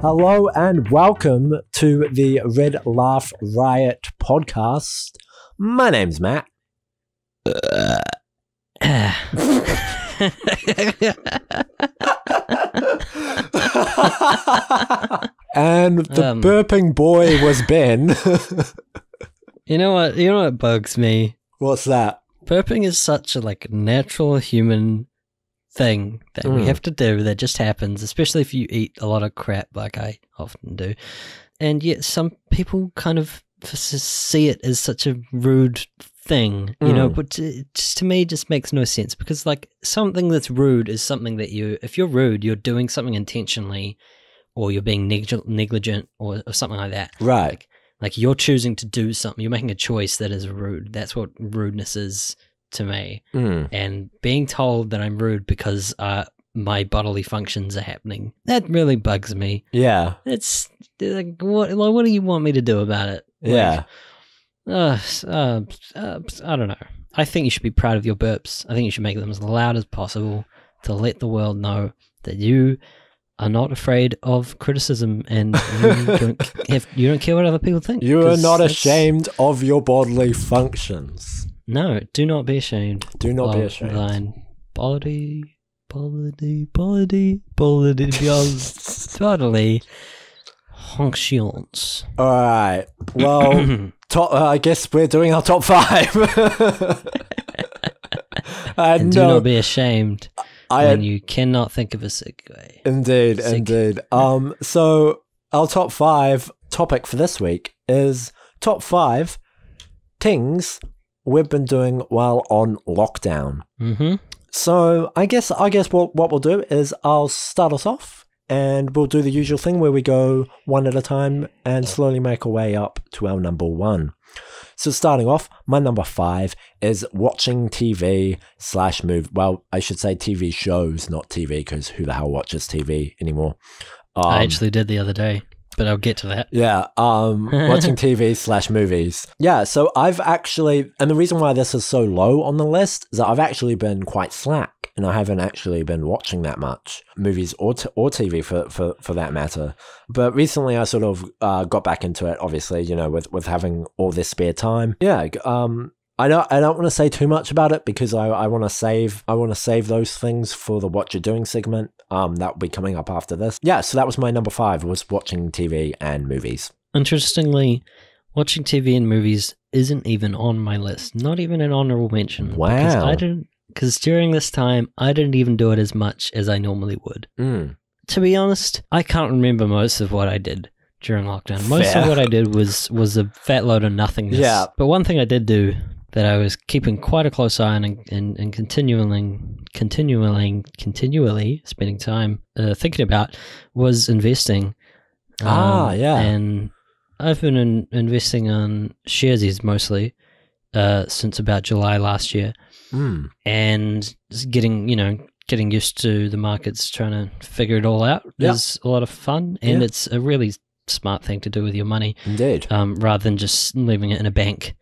Hello and welcome to the RedLaughRiot podcast. My name's Matt. And the burping boy was Ben. You know what bugs me? What's that? Burping is such a natural human thing that we have to do that just happens, especially if you eat a lot of crap like I often do. And yet some people kind of see it as such a rude thing, you know, but to me it just makes no sense, because something that's rude is something that if you're rude, you're doing something intentionally, or you're being negligent or something like that. Right. Like you're choosing to do something, you're making a choice that is rude. That's what rudeness is to me. And being told that I'm rude because my bodily functions are happening, that really bugs me. Yeah. It's what do you want me to do about it? Yeah. I don't know. I think you should be proud of your burps. I think you should make them as loud as possible to let the world know that you are not afraid of criticism, and you don't care what other people think. You are not ashamed of your bodily functions. No, do not be ashamed. Do not be ashamed. Thine bodily functions. Alright, well, I guess we're doing our top 5. And do not be ashamed when you cannot think of a segue. Indeed. So our top 5 topic for this week is top 5 things we've been doing while on lockdown. So I guess what we'll do is I'll start us off, and we'll do the usual thing where we go one at a time and slowly make our way up to our number 1. So starting off, my number 5 is watching TV/movie. Well, I should say TV shows, not TV, because who the hell watches TV anymore? I actually did the other day, but I'll get to that. Yeah, watching TV/movies. Yeah, so I've actually, and the reason why this is so low on the list is that I've actually been quite slack, and I haven't actually been watching that much movies or TV for that matter. But recently I sort of got back into it, obviously, you know, with having all this spare time. Yeah, I don't want to say too much about it because I want to save those things for the What You're Doing segment. That will be coming up after this. Yeah, so that was my number 5, was watching TV and movies. Interestingly, watching TV and movies isn't even on my list. Not even an honorable mention. Wow. Because during this time, I didn't even do it as much as I normally would. To be honest, I can't remember most of what I did during lockdown. Most of what I did was a fat load of nothingness. Yeah. But one thing I did do that I was keeping quite a close eye on and continually spending time thinking about was investing. Yeah. And I've been investing on sharesies mostly since about July last year. And just getting used to the markets, trying to figure it all out is a lot of fun, and it's a really smart thing to do with your money. Indeed. Rather than just leaving it in a bank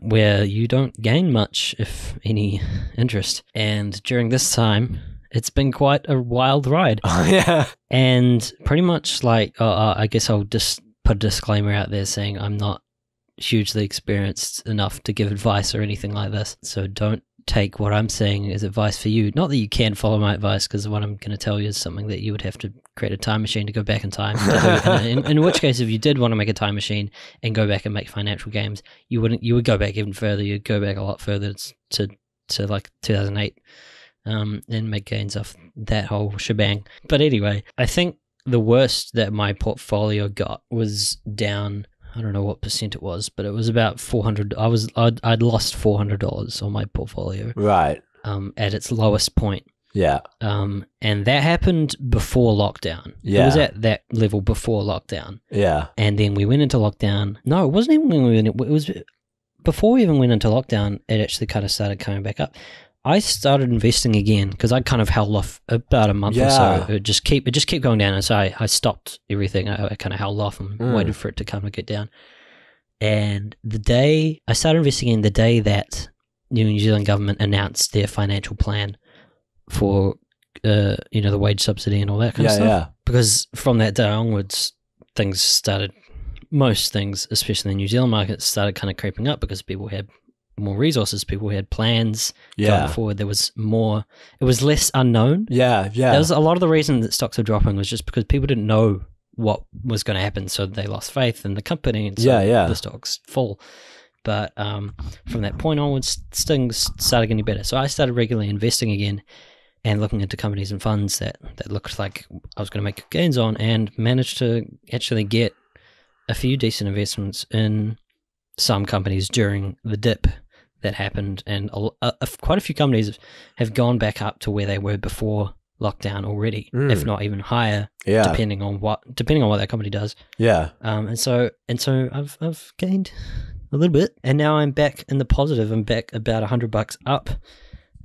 where you don't gain much, if any, interest. And during this time, it's been quite a wild ride. Yeah. And pretty much I guess I'll just put a disclaimer out there saying I'm not hugely experienced enough to give advice or anything like this, so don't take what I'm saying as advice for you. Not that you can follow my advice, because what I'm going to tell you is something that you would have to create a time machine to go back in time to do. In which case, if you did want to make a time machine and go back and make financial games, you would go back even further. You'd go back a lot further to 2008 and make gains off that whole shebang. But anyway, I think the worst that my portfolio got was down, I don't know what percent it was, but it was about 400. I'd lost $400 on my portfolio. Right. At its lowest point. Yeah. And that happened before lockdown. Yeah. It was at that level before lockdown. Yeah. And then we went into lockdown. No, it wasn't even when we went. It was before we even went into lockdown. It actually kind of started coming back up. I started investing again because I kind of held off about a month or so. It just kept going down, and so I stopped everything. I kind of held off and waited for it to kind of get down. And the day I started investing in, the day that New Zealand government announced their financial plan for the wage subsidy and all that kind of stuff. Yeah. Because from that day onwards, most things, especially in the New Zealand market, started kind of creeping up because people had more resources, people had plans going forward. There was more, it was less unknown. Yeah. There was a lot of the reason that stocks were dropping was just because people didn't know what was going to happen, so they lost faith in the company, and so the stocks fall. But from that point onwards, things started getting better. So I started regularly investing again and looking into companies and funds that looked like I was going to make gains on, and managed to actually get a few decent investments in some companies during the dip that happened. And quite a few companies have gone back up to where they were before lockdown already, if not even higher, depending on what that company does. Yeah. And so I've gained a little bit, and now I'm back in the positive. I'm back about $100 up.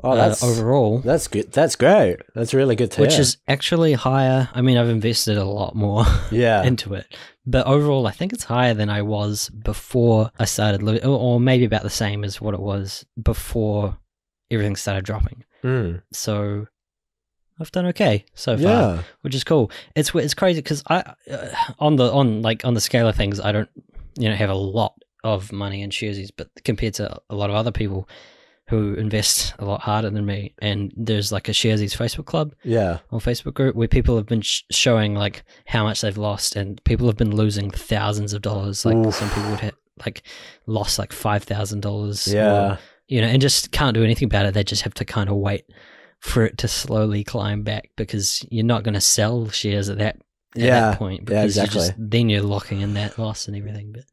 Oh, that's overall. That's good. That's great. That's really good to hear. Which is actually higher. I mean, I've invested a lot more into it, but overall, I think it's higher than I was before I started, or maybe about the same as what it was before everything started dropping. So I've done okay so far, which is cool. It's crazy because on the scale of things, I don't have a lot of money in Sharesies, but compared to a lot of other people who invest a lot harder than me, and there's like a Sharesies Facebook club on Facebook group where people have been showing like how much they've lost, and people have been losing thousands of dollars. Like some people would have like lost like $5,000 and just can't do anything about it. They just have to kind of wait for it to slowly climb back, because you're not going to sell shares at that point, because then you're locking in that loss and everything. But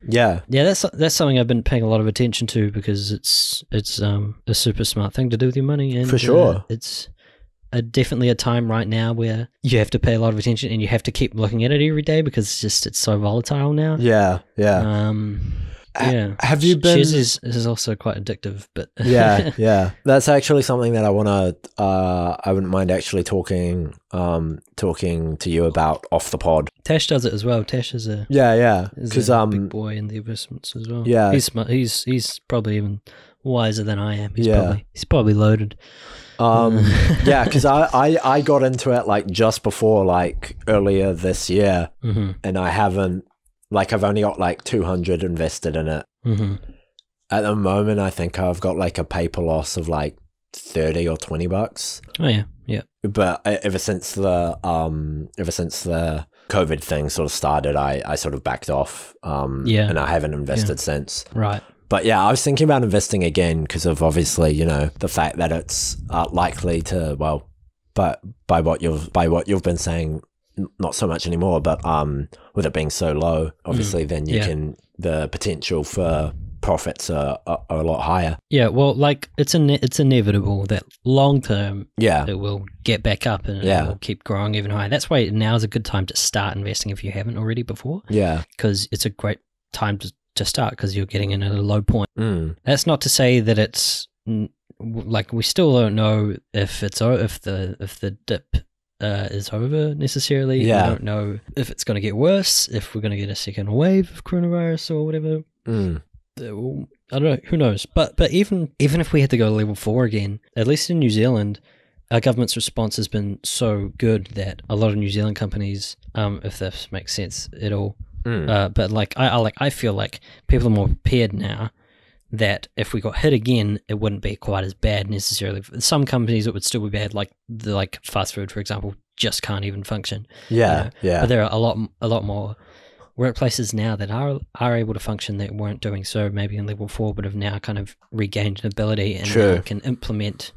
that's something I've been paying a lot of attention to, because it's a super smart thing to do with your money, and for sure it's definitely a time right now where you have to pay a lot of attention, and you have to keep looking at it every day, because it's so volatile now. Have you been? Shares is also quite addictive, but that's actually something that I want to. I wouldn't mind actually talking to you about off the pod. Tash does it as well. Tash is a because big boy in the investments as well. Yeah, he's smart. He's probably even wiser than I am. He's probably loaded. Because I got into it like just before, like earlier this year, and I haven't. Like, I've only got like 200 invested in it. At the moment, I think I've got like a paper loss of like $30 or $20. Oh yeah. But ever since the COVID thing sort of started, I sort of backed off. And I haven't invested since. Right. But yeah, I was thinking about investing again because of obviously the fact that it's likely to but by what you've been saying. Not so much anymore, but with it being so low, obviously, then the potential for profits are a lot higher. Yeah, well, like it's inevitable that long term, it will get back up and it will keep growing even higher. That's why now is a good time to start investing if you haven't already before. Yeah, because it's a great time to start, because you're getting in at a low point. That's not to say that it's like we still don't know if the dip is over necessarily. We don't know if it's going to get worse, if we're going to get a second wave of coronavirus or whatever. I don't know, who knows. But even if we had to go to level 4 again, at least in New Zealand, our government's response has been so good that a lot of New Zealand companies, if this makes sense at all, but like I feel like people are more prepared now, that if we got hit again, it wouldn't be quite as bad necessarily. Some companies, it would still be bad, like fast food, for example, just can't even function. But there are a lot more workplaces now that are able to function that weren't doing so maybe in level 4, but have now kind of regained an ability and now can implement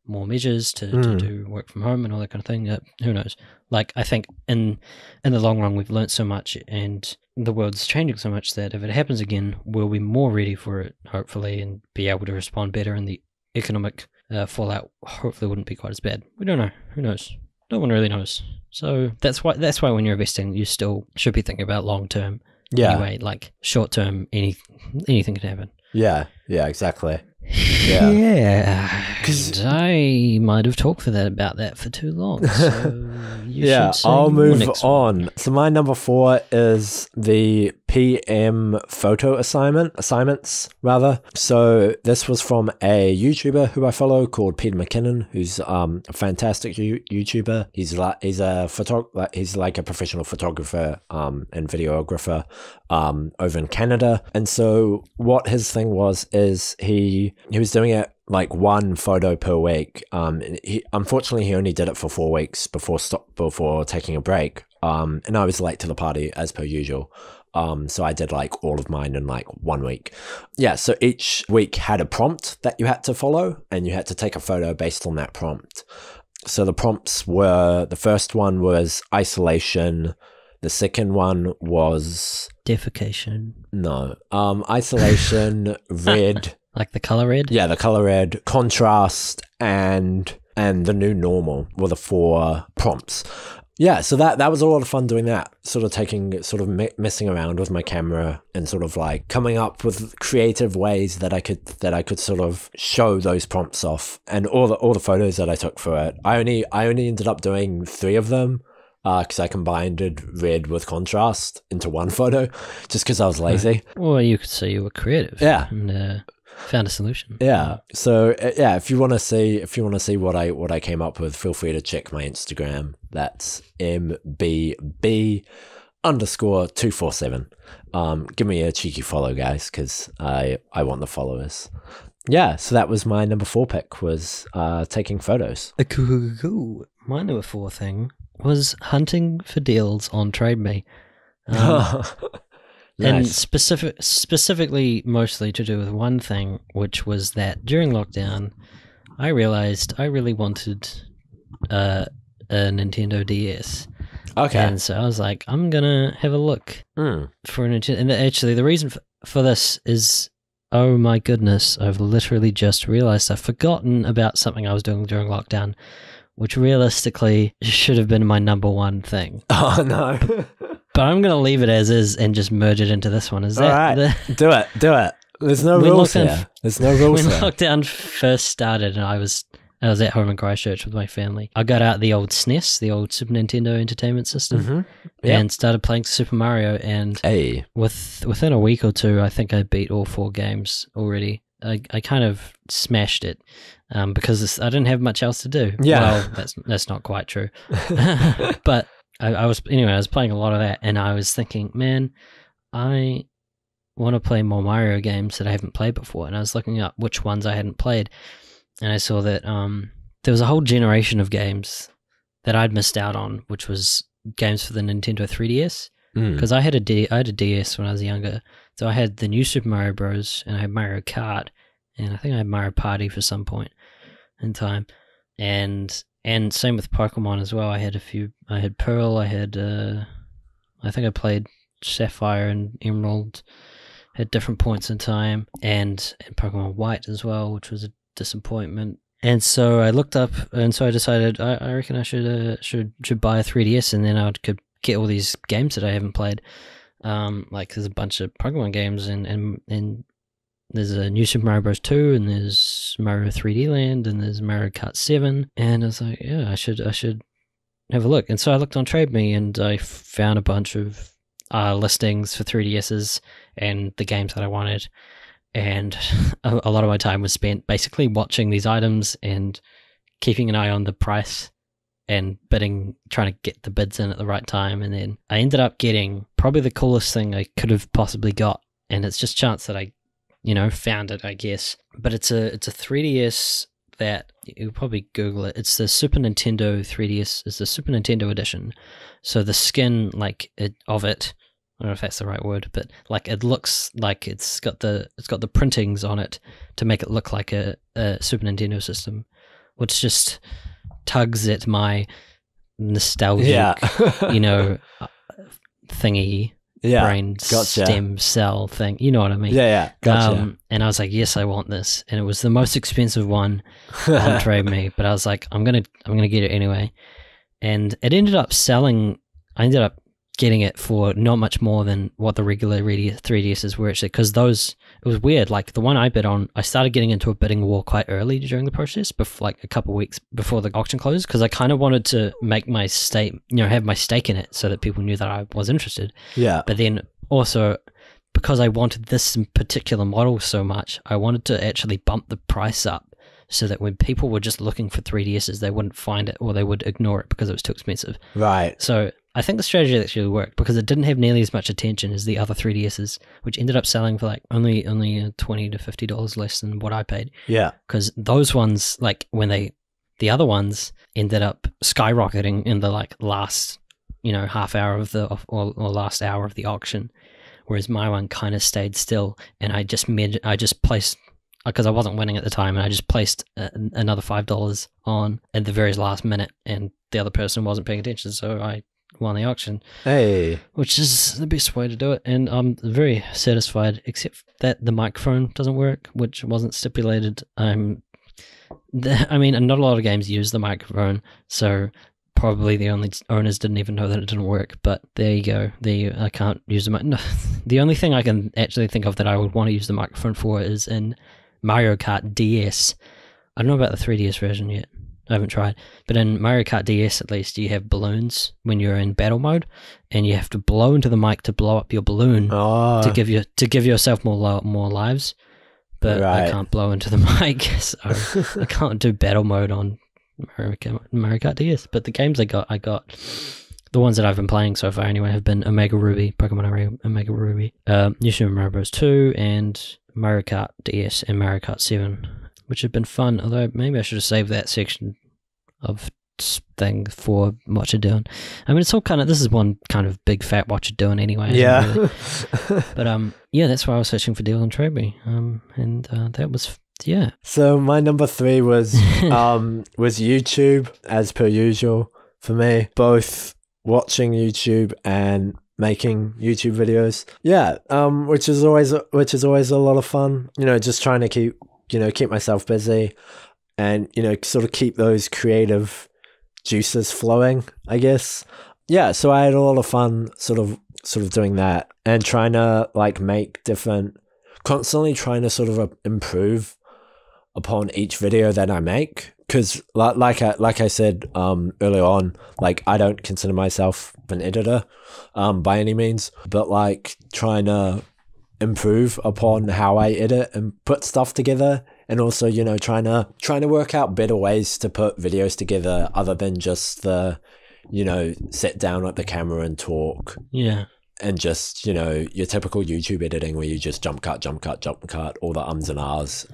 more measures to do work from home and all that kind of thing. Who knows? Like, I think in the long run, we've learnt so much, and the world's changing so much that if it happens again, we'll be more ready for it, hopefully, and be able to respond better, and the economic fallout hopefully wouldn't be quite as bad. We don't know. Who knows? No one really knows. So that's why when you're investing, you still should be thinking about long term. Anyway, like short term, anything can happen. Yeah, exactly. Yeah. Yeah. 'Cause- And I might have talked about that for too long. So you Yeah, should say I'll your move next one. on. So my number 4 is the PM photo assignments rather. So this was from a YouTuber who I follow called Peter McKinnon, who's a fantastic YouTuber. He's like a professional photographer and videographer over in Canada. And so what his thing was is he was doing it like one photo per week. Unfortunately he only did it for 4 weeks before taking a break. And I was late to the party as per usual. So I did like all of mine in like 1 week. Yeah, so each week had a prompt that you had to follow and you had to take a photo based on that prompt. So the prompts were, the first one was isolation. The second one was... defecation. No. Isolation, red. Like the color red? Yeah, the color red, contrast, and the new normal were the 4 prompts. Yeah, so that was a lot of fun doing that, sort of messing around with my camera and sort of like coming up with creative ways that I could sort of show those prompts off. And all the photos that I took for it, I only ended up doing 3 of them because I combined red with contrast into one photo just because I was lazy. Right. Well, you could say you were creative. Yeah. And found a solution. Yeah. So yeah, if you want to see what I came up with, feel free to check my Instagram. That's MBB_247. Give me a cheeky follow, guys, because I want the followers. Yeah. So that was my number 4 pick, was taking photos. Cool. My number 4 thing was hunting for deals on TradeMe. Nice. And specifically mostly to do with one thing, which was that during lockdown, I realized I really wanted a Nintendo DS. Okay. And so I was like, I'm going to have a look for a Nintendo. And actually, the reason for this is, oh my goodness, I've literally just realized I've forgotten about something I was doing during lockdown, which realistically should have been my number 1 thing. Oh, no. But I'm going to leave it as is and just merge it into this one. Is that all right? Do it. There's no rules here. There's no rules when here. lockdown first started and I was at home in Christchurch with my family, I got out the old SNES, the old Super Nintendo Entertainment System, and started playing Super Mario. And within a week or 2, I think I beat all 4 games already. I kind of smashed it because I didn't have much else to do. Yeah. Well, that's not quite true. But I was playing a lot of that, and I was thinking, man, I want to play more Mario games that I haven't played before. And I was looking up which ones I hadn't played, and I saw that there was a whole generation of games that I'd missed out on, which was games for the Nintendo 3DS. Because I had a DS when I was younger, so I had the new Super Mario Bros. And I had Mario Kart, and I think I had Mario Party for some point in time, and same with Pokemon as well. I had a few. I had Pearl. I had. I think I played Sapphire and Emerald at different points in time, and Pokemon White as well, which was a disappointment. And so I looked up, and so I decided I reckon I should buy a 3DS, and then I could get all these games that I haven't played. Like there's a bunch of Pokemon games, and there's a new Super Mario Bros. 2, and there's Mario 3D Land, and there's Mario Kart 7. And I was like, yeah, I should have a look. And so I looked on TradeMe, and I found a bunch of listings for 3DSs and the games that I wanted. And a lot of my time was spent basically watching these items and keeping an eye on the price and bidding, trying to get the bids in at the right time. And then I ended up getting probably the coolest thing I could have possibly got. And it's just chance that I found it, I guess. But it's a 3DS that you'll probably Google it. It's the Super Nintendo 3DS. It's the Super Nintendo edition. So the skin of it, I don't know if that's the right word, but like it looks like it's got the printings on it to make it look like a Super Nintendo system, which just tugs at my nostalgic, thingy. Yeah, brain stem cell thing. You know what I mean? Yeah, gotcha. And I was like, yes, I want this. And it was the most expensive one on TradeMe, but I was like, I'm gonna get it anyway. And it ended up selling. I ended up getting it for not much more than what the regular 3DSs were actually, because those it was weird. Like the one I bid on, I started getting into a bidding war quite early during the process, before, like a couple of weeks before the auction closed, because I kind of wanted to make my stake, have my stake in it so that people knew that I was interested. Yeah. But then also, because I wanted this particular model so much, I wanted to actually bump the price up so that when people were just looking for 3DSs, they wouldn't find it, or they would ignore it because it was too expensive. Right. So I think the strategy actually worked, because it didn't have nearly as much attention as the other 3DSs, which ended up selling for like only $20 to $50 less than what I paid. Yeah. Because those ones, like the other ones ended up skyrocketing in the like last, half hour of the or last hour of the auction, whereas my one kind of stayed still, and I just placed, because I wasn't winning at the time, and I just placed another $5 on at the very last minute, and the other person wasn't paying attention, so I won the auction. Hey. Which is the best way to do it, and I'm very satisfied, except that the microphone doesn't work, which wasn't stipulated. I mean, not a lot of games use the microphone, so probably the only owners didn't even know that it didn't work, but there you go. I can't use the mic. No, the only thing I can actually think of that I would want to use the microphone for is in Mario Kart DS. I don't know about the 3DS version yet. I haven't tried. But in Mario Kart DS, at least, you have balloons when you're in battle mode, and you have to blow into the mic to blow up your balloon to give yourself more lives. But I can't blow into the mic, so I can't do battle mode on Mario Kart DS. But the games I got, the ones that I've been playing so far anyway, have been Omega Ruby, Pokemon Omega Ruby, New Super Mario Bros. 2, and Mario Kart DS and Mario Kart 7, which have been fun, although maybe I should have saved that section of thing for what you're doing. I mean, it's all this is one kind of big fat what you're doing anyway. Yeah. Really. But that's why I was searching for deals on Craving. And that was, yeah. So my number 3 was YouTube, as per usual for me, both watching YouTube and making YouTube videos. Yeah. Which is always a lot of fun. Just trying to keep myself busy, and sort of keep those creative juices flowing, I guess. Yeah, so I had a lot of fun sort of doing that, and trying to constantly trying to sort of improve upon each video that I make, because like I said earlier on, like I don't consider myself an editor by any means, but like trying to improve upon how I edit and put stuff together, and also trying to work out better ways to put videos together other than just the sit down at the camera and talk, and just your typical YouTube editing where you just jump cut all the ums and ahs,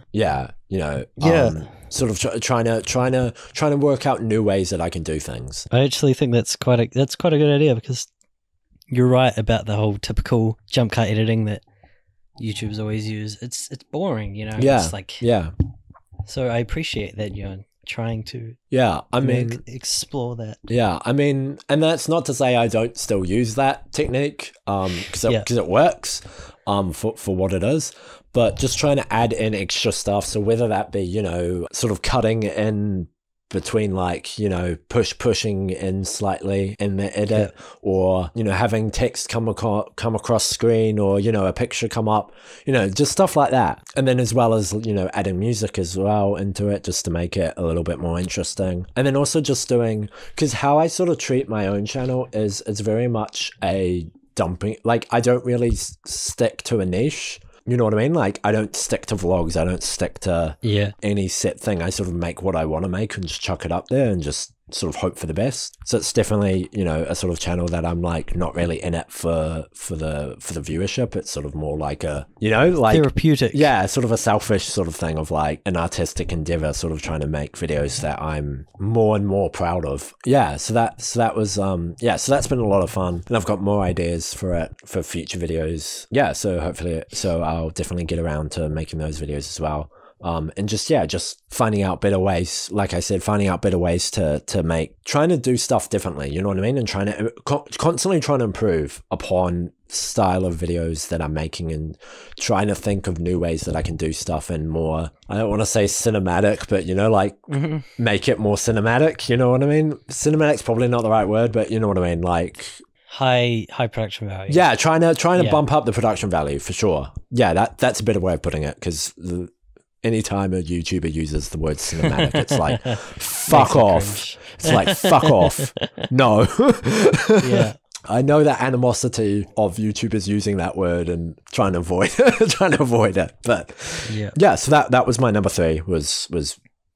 sort of trying to work out new ways that I can do things. I actually think that's quite a good idea, because you're right about the whole typical jump cut editing that YouTubers always use. It's boring, It's like, so I appreciate that you're trying to explore that. And that's not to say I don't still use that technique, because it works for what it is, but just trying to add in extra stuff. So whether that be sort of cutting in between, like pushing in slightly in the edit, or having text come across screen, or a picture come up, just stuff like that. And then as well as adding music as well into it, just to make it a little bit more interesting. And then also just doing, because how I sort of treat my own channel is it's very much a dumping, like I don't really stick to a niche. You know what I mean? Like, I don't stick to vlogs. I don't stick to any set thing. I sort of make what I want to make and just chuck it up there and just sort of hope for the best. So it's definitely, a sort of channel that I'm like not really in it for the viewership. It's sort of more like a, like therapeutic. Yeah, sort of a selfish sort of thing of like an artistic endeavor, sort of trying to make videos that I'm more and more proud of. Yeah, so that was so that's been a lot of fun, and I've got more ideas for it for future videos. Yeah, so hopefully I'll definitely get around to making those videos as well. And just finding out better ways, like I said, to make, trying to do stuff differently, you know what I mean? And trying to constantly trying to improve upon style of videos that I'm making, and trying to think of new ways that I can do stuff in more, I don't want to say cinematic, but make it more cinematic, you know what I mean? Cinematic's probably not the right word, but you know what I mean? Like, high production value. Yeah, trying to bump up the production value for sure. Yeah, that's a better way of putting it, because anytime a YouTuber uses the word cinematic, it's like, fuck off. It's like, fuck off. No. Yeah. I know that animosity of YouTubers using that word and trying to avoid it. But yeah, so that was my number 3 was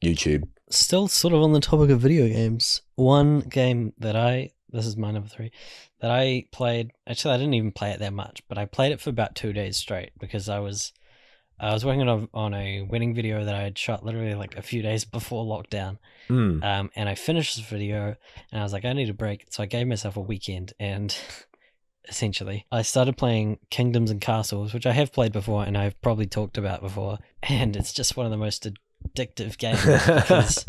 YouTube. Still sort of on the topic of video games. One game that this is my number 3, that I played. Actually, I didn't even play it that much, but I played it for about 2 days straight because I was working on a wedding video that I had shot literally like a few days before lockdown. And I finished this video and I was like, I need a break. So I gave myself a weekend, and essentially I started playing Kingdoms and Castles, which I have played before and I've probably talked about before. And it's just one of the most addictive games because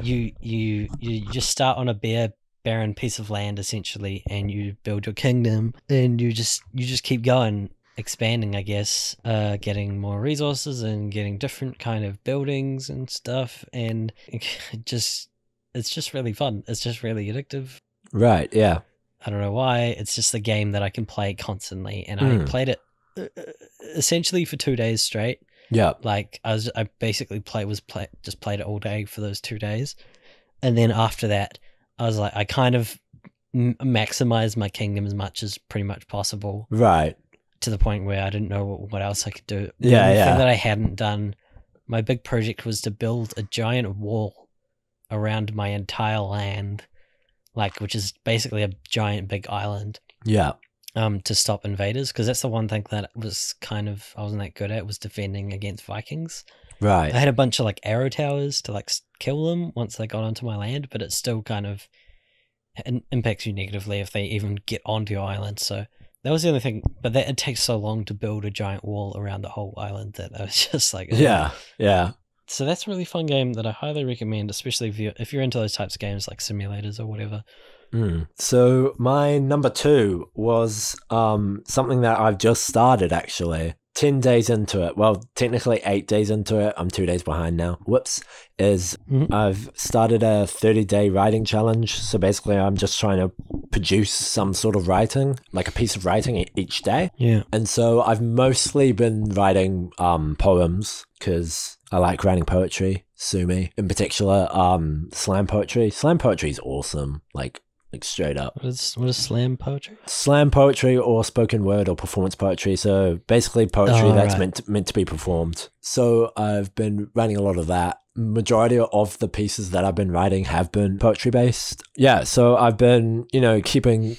you just start on a barren piece of land essentially, and you build your kingdom, and you just keep going, expanding, I guess, getting more resources and getting different kind of buildings and stuff, and it's just really fun. It's just really addictive. Right, yeah. I don't know why. It's just a game that I can play constantly, and I played it essentially for 2 days straight. Yeah. Like I basically played it all day for those 2 days. And then after that, I was like, I kind of maximized my kingdom as much as pretty much possible. Right. To the point where I didn't know what else I could do. Yeah, The thing that I hadn't done, my big project was to build a giant wall around my entire land, which is basically a giant big island. Yeah. To stop invaders, because that's the one thing that was I wasn't that good at, was defending against Vikings. Right. I had a bunch of arrow towers to kill them once they got onto my land, but it still kind of impacts you negatively if they even get onto your island. So that was the only thing, but it takes so long to build a giant wall around the whole island that I was just like, yeah. So that's a really fun game that I highly recommend, especially if you're into those types of games like simulators or whatever. So my number 2 was something that I've just started, actually. 10 days into it. Well, technically 8 days into it. I'm 2 days behind now. Whoops. I've started a 30-day writing challenge. So basically I'm just trying to produce some sort of writing, like a piece of writing each day. Yeah. And so I've mostly been writing poems, because I like writing poetry. Sue me. In particular, slam poetry. Slam poetry is awesome. Like straight up. What is slam poetry? Slam poetry, or spoken word, or performance poetry. So basically poetry that's meant to be performed. So I've been writing a lot of that. Majority of the pieces that I've been writing have been poetry based. Yeah, so I've been, keeping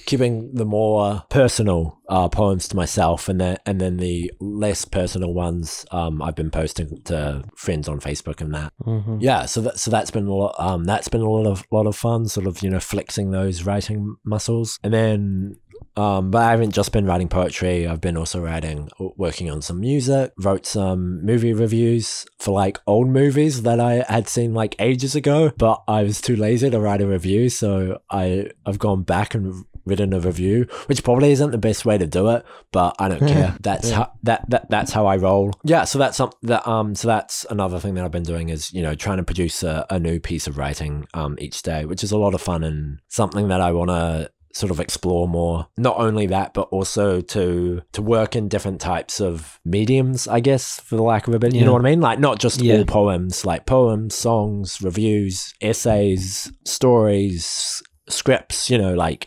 the more personal poems to myself, and then the less personal ones I've been posting to friends on Facebook and that. Mm-hmm. Yeah, so that's been a lot. That's been a lot of fun, sort of flexing those writing muscles, and then. But I haven't just been writing poetry. I've been also working on some music, wrote some movie reviews for old movies that I had seen ages ago, but I was too lazy to write a review. So I've gone back and written a review, which probably isn't the best way to do it, but I don't care. That's that's how I roll. Yeah. So that's another thing that I've been doing is, trying to produce a new piece of writing, each day, which is a lot of fun and something that I want to sort of explore more. Not only that, but also to work in different types of mediums, I guess, for the lack of a bit. You know what I mean? Not just all poems, poems, songs, reviews, essays, stories, scripts,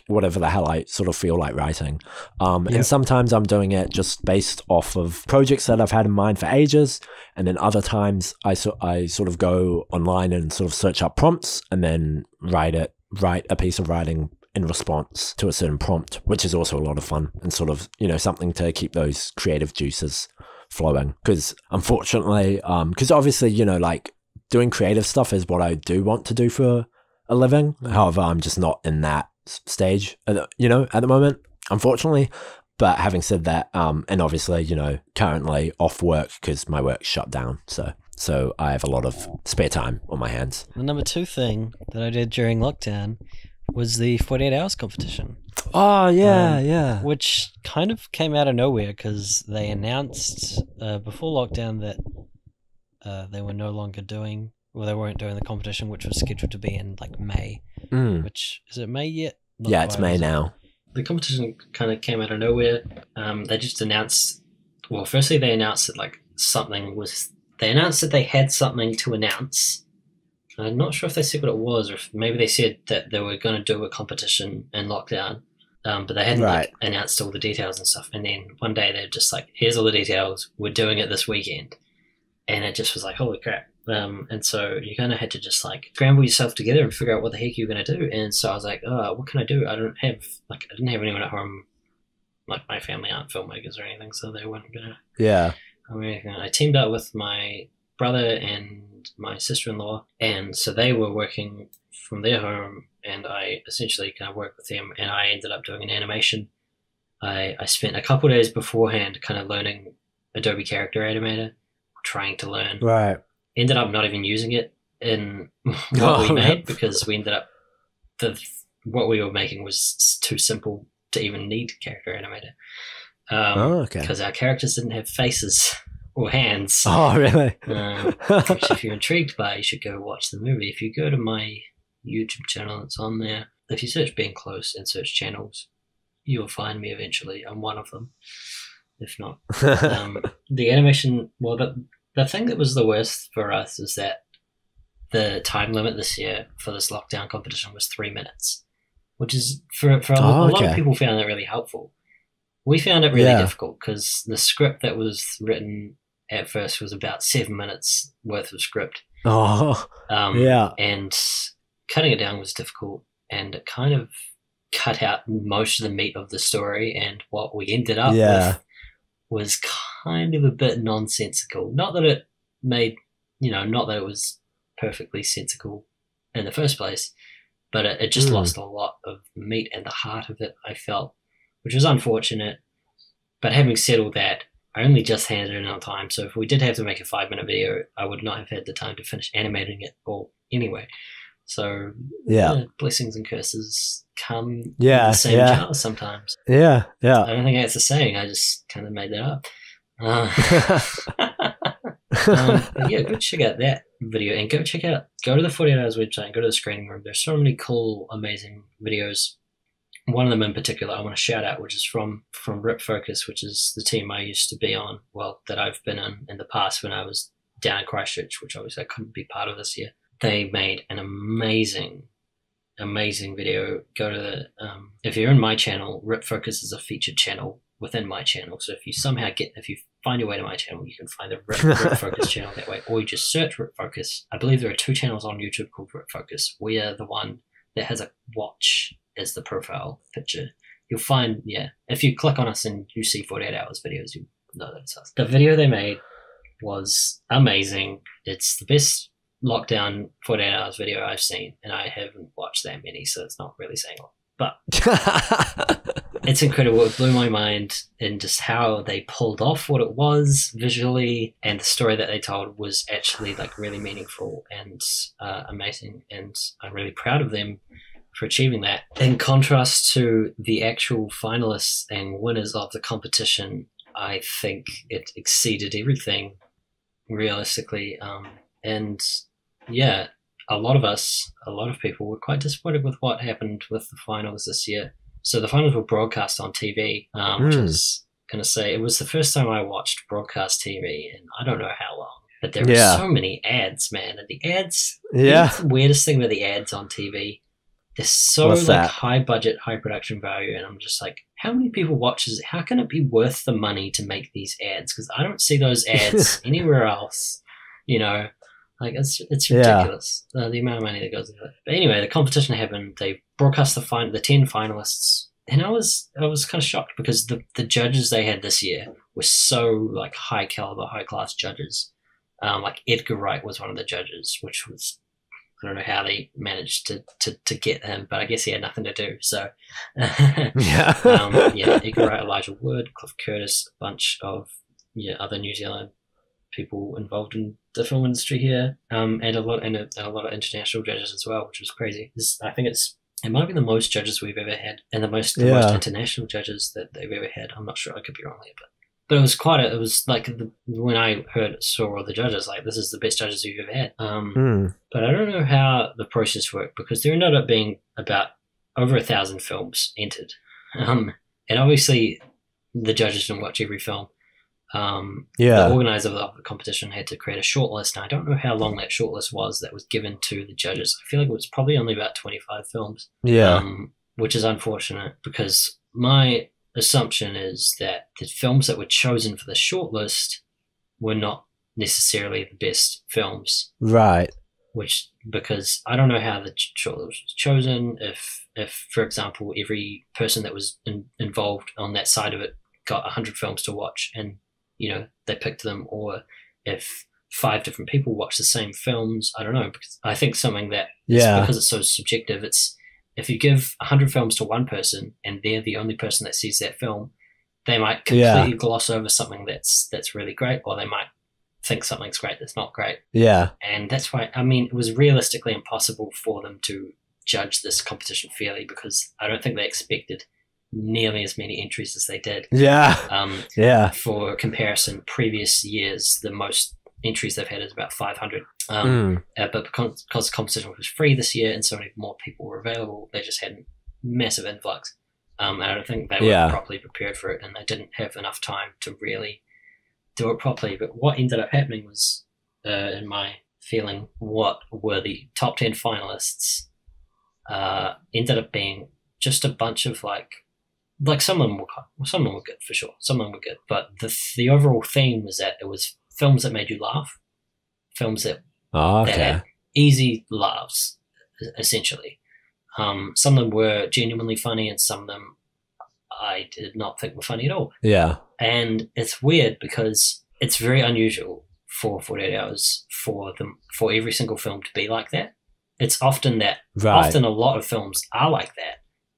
whatever the hell I sort of feel like writing. And sometimes I'm doing it just based off of projects that I've had in mind for ages. And then other times I sort of go online and sort of search up prompts and then write a piece of writing in response to a certain prompt, which is also a lot of fun and sort of, something to keep those creative juices flowing. Because unfortunately, because obviously, doing creative stuff is what I do want to do for a living. However, I'm just not in that stage, at the moment, unfortunately. But having said that, and obviously, currently off work because my work's shut down. So I have a lot of spare time on my hands. The number 2 thing that I did during lockdown was the 48 hours competition. Oh, yeah. Which kind of came out of nowhere because they announced before lockdown that they were no longer doing, or they weren't doing the competition, which was scheduled to be in May. Which, is it May yet? It's May now. the competition kind of came out of nowhere. They just announced. Well, firstly, they announced that like something was. They announced that they had something to announce. I'm not sure if they said what it was, or if maybe they said that they were going to do a competition in lockdown, but they hadn't like announced all the details and stuff. And then one day they're just like, "Here's all the details. We're doing it this weekend," and it just was like, "Holy crap!" And so you kind of had to just like scramble yourself together and figure out what the heck you're going to do. And so I was like, "Oh, what can I do? I didn't have anyone at home. Like my family aren't filmmakers or anything, so they weren't gonna." Yeah. I teamed up with my brother and my sister-in-law, and so they were working from their home, and I essentially kind of worked with them, and I ended up doing an animation. I spent a couple of days beforehand kind of learning Adobe Character Animator, trying to learn. Right. Ended up not even using it in what we made because we ended up what we were making was too simple to even need Character Animator. Because our characters didn't have faces or hands. Oh, really? Which if you're intrigued by, you should go watch the movie. If you go to my YouTube channel, it's on there. If you search Being Close and search channels, you'll find me eventually. I'm one of them, if not. The animation, well, the thing that was the worst for us is that the time limit this year for this lockdown competition was 3 minutes, which is, for a lot of people found that really helpful. We found it really difficult because the script that was written at first was about 7 minutes worth of script. And cutting it down was difficult, and it kind of cut out most of the meat of the story, and what we ended up with was kind of a bit nonsensical. Not that it made, not that it was perfectly sensical in the first place, but it just lost a lot of the meat and the heart of it, I felt, which was unfortunate. But having said all that, I only just handed it in on time, so if we did have to make a 5-minute video, I would not have had the time to finish animating it all anyway. So blessings and curses come in the same jar sometimes. I don't think that's a saying. I just kind of made that up. Go check out that video, and go to the 48 Hours website and go to the screening room. There's so many cool, amazing videos. One of them in particular I want to shout out, which is from Rip Focus, which is the team I used to be on, that I've been in the past when I was down in Christchurch, which obviously I couldn't be part of this year. They made an amazing video. Go to if you're in my channel, Rip Focus is a featured channel within my channel. So if you find your way to my channel, you can find the Rip Focus channel that way, or you just search Rip Focus. I believe there are 2 channels on YouTube called Rip Focus. We are the one that has a watch as the profile picture. You'll find, if you click on us and you see 48 Hours videos, you know that it's us. The video they made was amazing. It's the best lockdown 48 Hours video I've seen, and I haven't watched that many, so it's not really saying a lot. But it's incredible. It blew my mind in just how they pulled off what it was visually, and the story that they told was actually like really meaningful and amazing, and I'm really proud of them for achieving that. In contrast to the actual finalists and winners of the competition, I think it exceeded everything realistically. A lot of people were quite disappointed with what happened with the finals this year. So the finals were broadcast on TV, which is going to say it was the first time I watched broadcast TV in I don't know how long. But there were so many ads, man. And the ads, the weirdest thing about the ads on TV, they're so high budget, high production value, and I'm just like, how many people watch this? How can it be worth the money to make these ads? Because I don't see those ads anywhere else. Like it's ridiculous the amount of money that goes into it. But anyway, the competition happened. They broadcast the 10 finalists, and I was kind of shocked because the judges they had this year were so like high caliber, high class judges. Like Edgar Wright was one of the judges, which was, I don't know how they managed to get him, but I guess he had nothing to do. So, Edgar Wright, Elijah Wood, Cliff Curtis, a bunch of other New Zealand people involved in the film industry here, and a lot of international judges as well, which was crazy. I think it might be the most judges we've ever had, and the most international judges that they've ever had. I'm not sure, I could be wrong here, but it was it was like when I saw all the judges, like, this is the best judges we've ever had. But I don't know how the process worked, because there ended up being about over 1,000 films entered. And obviously, the judges didn't watch every film. Yeah. The organizer of the competition had to create a shortlist, and I don't know how long that shortlist was that was given to the judges. I feel like it was probably only about 25 films. Yeah. Which is unfortunate because my assumption is that the films that were chosen for the shortlist were not necessarily the best films. Right. Because I don't know how the shortlist was chosen. If for example, every person that was involved on that side of it got 100 films to watch, and they picked them, or if 5 different people watched the same films. I don't know, because I think something that because it's so subjective. It's if you give 100 films to one person and they're the only person that sees that film, they might completely gloss over something that's really great, or they might think something's great that's not great. Yeah. And that's why, it was realistically impossible for them to judge this competition fairly, because I don't think they expected nearly as many entries as they did. Yeah. For comparison, previous years, the most entries they've had is about 500. But because the competition was free this year and so many more people were available, they just had a massive influx. And I don't think they were properly prepared for it, and they didn't have enough time to really do it properly. But what ended up happening was, in my feeling, what were the top 10 finalists ended up being just a bunch of like some of them were good for sure. Some of them were good, but the overall theme was that it was films that made you laugh, films that had easy laughs, essentially. Some of them were genuinely funny, and some of them I did not think were funny at all. Yeah. And it's weird because it's very unusual for 48 Hours for every single film to be like that. It's often that often a lot of films are like that.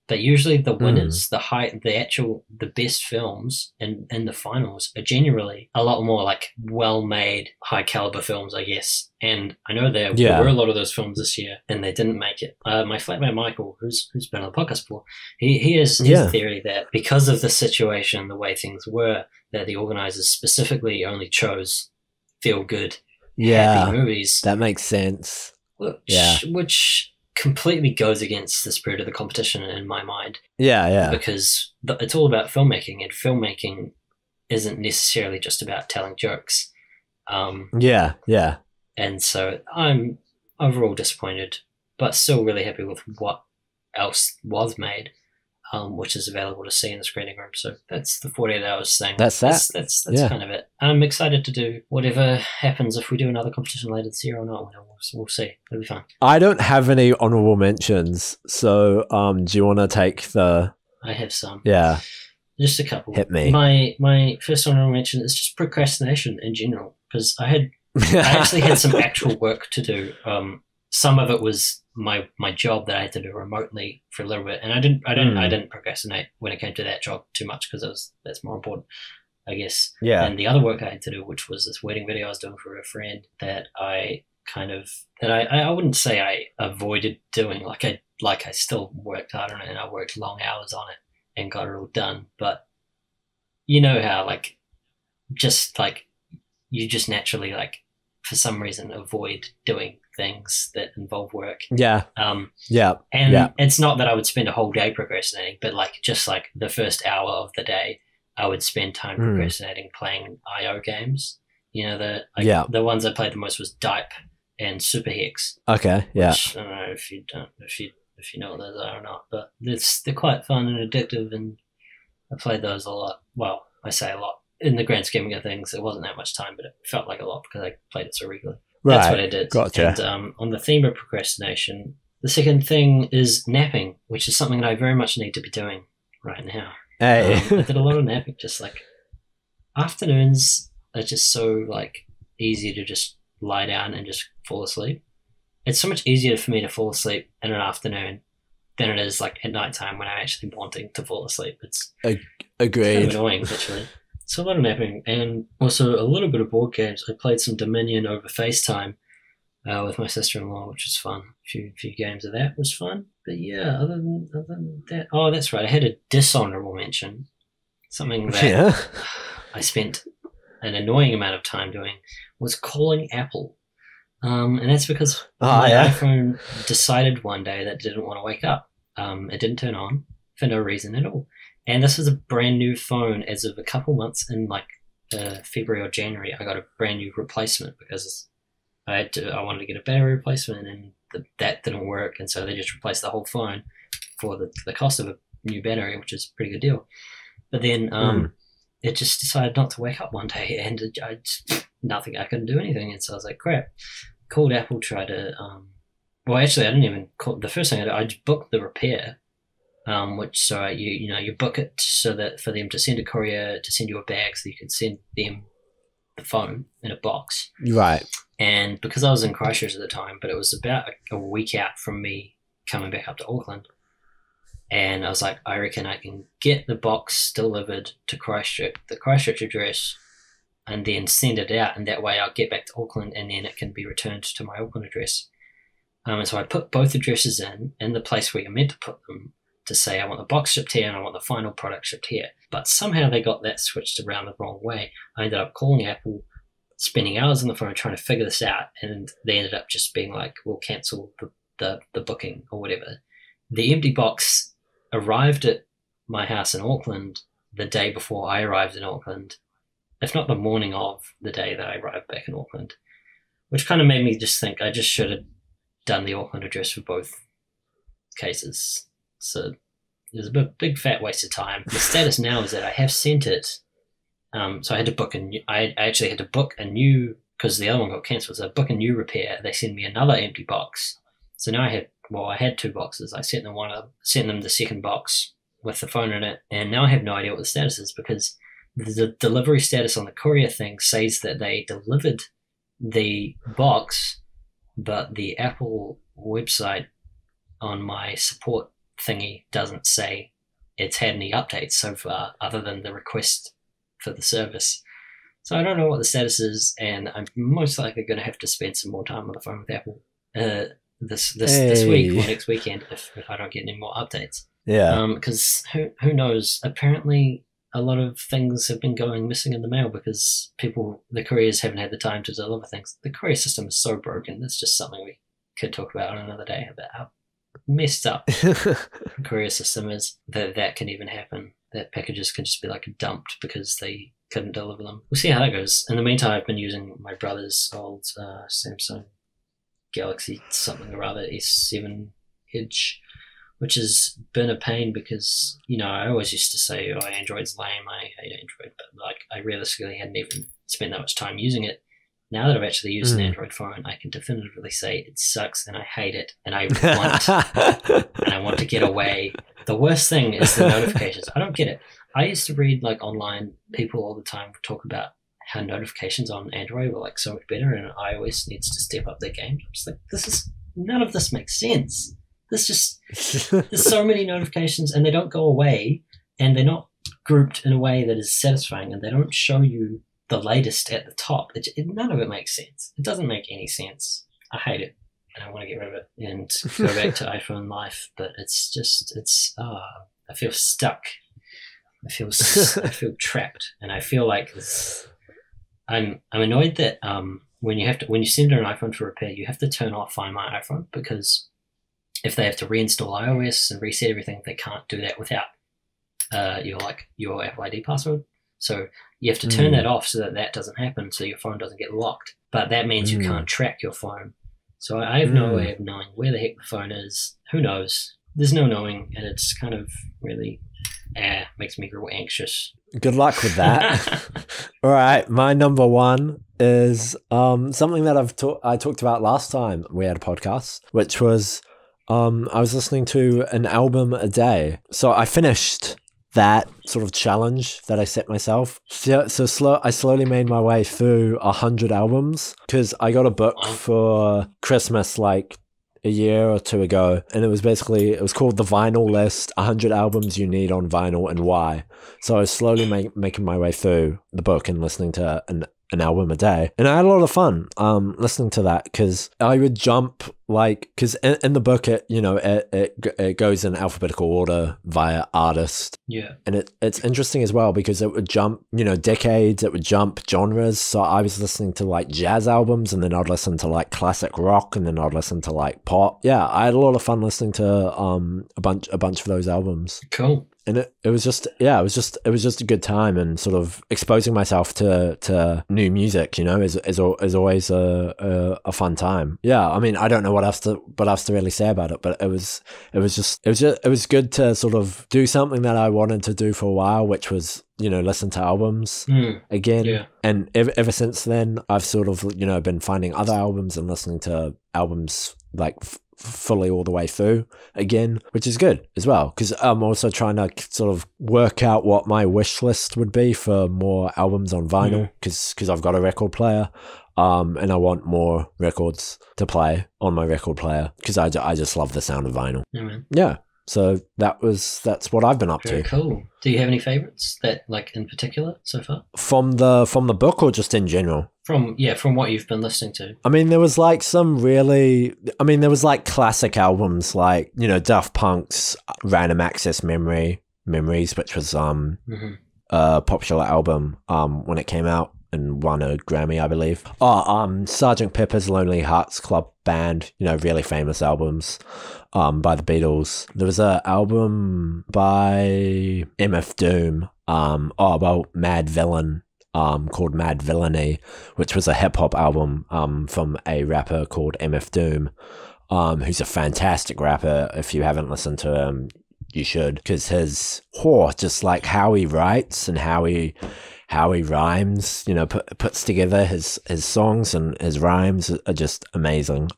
But usually the winners, the best films in the finals are generally a lot more like well-made, high-caliber films, I guess. And I know there were a lot of those films this year, and they didn't make it. My flatmate Michael, who's been on the podcast before, he has his theory that because of the situation, the way things were, that the organizers specifically only chose feel-good, happy movies. That makes sense. Which completely goes against the spirit of the competition in my mind. Because it's all about filmmaking, and filmmaking isn't necessarily just about telling jokes. And so I'm overall disappointed, but still really happy with what else was made, which is available to see in the screening room. So that's the 48 Hours thing. That's kind of it. I'm excited to do whatever happens if we do another competition later this year or not. We'll see. It'll be fun. I don't have any honorable mentions, so do you want to take the... I have some. Yeah. Just a couple. Hit me. My first honorable mention is just procrastination in general, because I actually had some actual work to do. Some of it was my job that I had to do remotely for a little bit, and I didn't procrastinate when it came to that job too much, because that's more important, I guess. Yeah. And the other work I had to do, which was this wedding video I was doing for a friend, that I wouldn't say I avoided doing. I still worked hard on it, and I worked long hours on it and got it all done. But you know how you just naturally for some reason avoid doing things that involve work. And it's not that I would spend a whole day procrastinating, but just the first hour of the day, I would spend time procrastinating playing IO games. The ones I played the most was Dipe and Super Hex. Okay, yeah. Which, I don't know if you know what those are or not, but they're quite fun and addictive, and I played those a lot. Well, I say a lot. In the grand scheme of things, it wasn't that much time, but it felt like a lot because I played it so regularly. Right. That's what I did. Gotcha. And on the theme of procrastination, the second thing is napping, which is something that I very much need to be doing right now. Hey. I did a lot of napping. Just afternoons are just so easy to just lie down and just fall asleep. It's so much easier for me to fall asleep in an afternoon than it is at nighttime when I'm actually wanting to fall asleep. It's agreed. Kind of annoying, actually. So a lot of napping, and also a little bit of board games. I played some Dominion over FaceTime with my sister-in-law, which was fun. A few games of that was fun. But yeah, other than that, oh, that's right. I had a dishonorable mention. Something that I spent an annoying amount of time doing was calling Apple. And that's because my iPhone decided one day that it didn't want to wake up. It didn't turn on for no reason at all. And this is a brand new phone as of a couple months in like February or January. I got a brand new replacement because I wanted to get a battery replacement, and that didn't work, and so they just replaced the whole phone for the cost of a new battery, which is a pretty good deal. But then it just decided not to wake up one day, and nothing. I couldn't do anything, and so I was like, crap. Called Apple, tried to. Well, actually, I didn't even call. The first thing I did, I just booked the repair. You book it so that for them to send a courier to send you a bag so you can send them the phone in a box. Right. And because I was in Christchurch at the time, but it was about a week out from me coming back up to Auckland, and I was like, I reckon I can get the box delivered to Christchurch, the Christchurch address, and then send it out, and that way I'll get back to Auckland, and then it can be returned to my Auckland address. And so I put both addresses in the place where you're meant to put them, to say I want the box shipped here and I want the final product shipped here. But somehow they got that switched around the wrong way. I ended up calling Apple, spending hours on the phone trying to figure this out, and they ended up just being like, we'll cancel the booking or whatever. The empty box arrived at my house in Auckland the day before I arrived in Auckland, if not the morning of the day that I arrived back in Auckland, which kind of made me just think I just should have done the Auckland address for both cases. So it was a big fat waste of time. The status now is that I have sent it. So I had to book I actually had to book a new, because the other one got cancelled. So I booked a new repair. They sent me another empty box. So now I had two boxes. I sent them the second box with the phone in it, and now I have no idea what the status is, because the delivery status on the courier thing says that they delivered the box, but the Apple website on my support thingy doesn't say it's had any updates so far other than the request for the service. So I don't know what the status is, and I'm most likely going to have to spend some more time on the phone with Apple this week or next weekend if I don't get any more updates. Yeah. Because who knows? Apparently a lot of things have been going missing in the mail because the couriers haven't had the time to deliver things. The courier system is so broken. That's just something we could talk about on another day, about how messed up the courier system is that can even happen. That packages can just be like dumped because they couldn't deliver them. We'll see how that goes. In the meantime, I've been using my brother's old Samsung Galaxy something or other S7 Edge, which has been a pain because, I always used to say, oh, Android's lame, I hate Android, but like I realistically hadn't even spent that much time using it. Now that I've actually used an Android phone, I can definitively say it sucks and I hate it, and I want to get away. The worst thing is the notifications. I don't get it. I used to read like online people all the time talk about how notifications on Android were like so much better, and iOS needs to step up their game. I'm just like, none of this makes sense. There's so many notifications, and they don't go away, and they're not grouped in a way that is satisfying, and they don't show you the latest at the top. None of it makes sense. It doesn't make any sense. I hate it, and I want to get rid of it and go back to iPhone life. But I feel stuck. I feel trapped, and I feel like I'm annoyed that when you send an iPhone for repair, you have to turn off Find My iPhone, because if they have to reinstall iOS and reset everything, they can't do that without your Apple ID password. So you have to turn that off so that doesn't happen, so your phone doesn't get locked. But that means you can't track your phone. So I have no way of knowing where the heck the phone is. Who knows? There's no knowing, and it's kind of really makes me real anxious. Good luck with that. All right, my number one is something that I talked about last time we had a podcast, which was I was listening to an album a day. So I finished that sort of challenge that I set myself. I slowly made my way through 100 albums, because I got a book for Christmas like a year or two ago, and it was called The Vinyl List, 100 albums you need on vinyl and why. So I was slowly making my way through the book and listening to an album a day, and I had a lot of fun listening to that, because I would jump because in the book it goes in alphabetical order via artist, and it's interesting as well because it would jump decades, it would jump genres. So I was listening to like jazz albums, and then I'd listen to like classic rock, and then I'd listen to like pop. I had a lot of fun listening to a bunch of those albums. Cool. and it was just it was just a good time, and sort of exposing myself to new music, you know, is always a fun time. Yeah, I mean, I don't know what else to really say about it, but it was good to sort of do something that I wanted to do for a while, which was, you know, listen to albums again. Yeah. And ever since then, I've sort of, you know, been finding other albums and listening to albums like fully all the way through again, which is good as well, because I'm also trying to sort of work out what my wish list would be for more albums on vinyl, because I've got a record player, and I want more records to play on my record player, because I just love the sound of vinyl. Yeah. So that's what I've been up Very to. cool. Do you have any favorites that, like, in particular so far? From the book or just in general? From what you've been listening to. I mean, there was like there was like classic albums, like, you know, Daft Punk's Random Access Memories, which was a popular album when it came out and won a Grammy, I believe. Sgt. Pepper's Lonely Hearts Club Band, you know, really famous albums by the Beatles. There was an album by MF Doom, Mad Villain, called Mad Villainy, which was a hip-hop album from a rapper called MF Doom, who's a fantastic rapper. If you haven't listened to him, you should, because just like how he writes and how he rhymes, you know, puts together his songs and his rhymes are just amazing.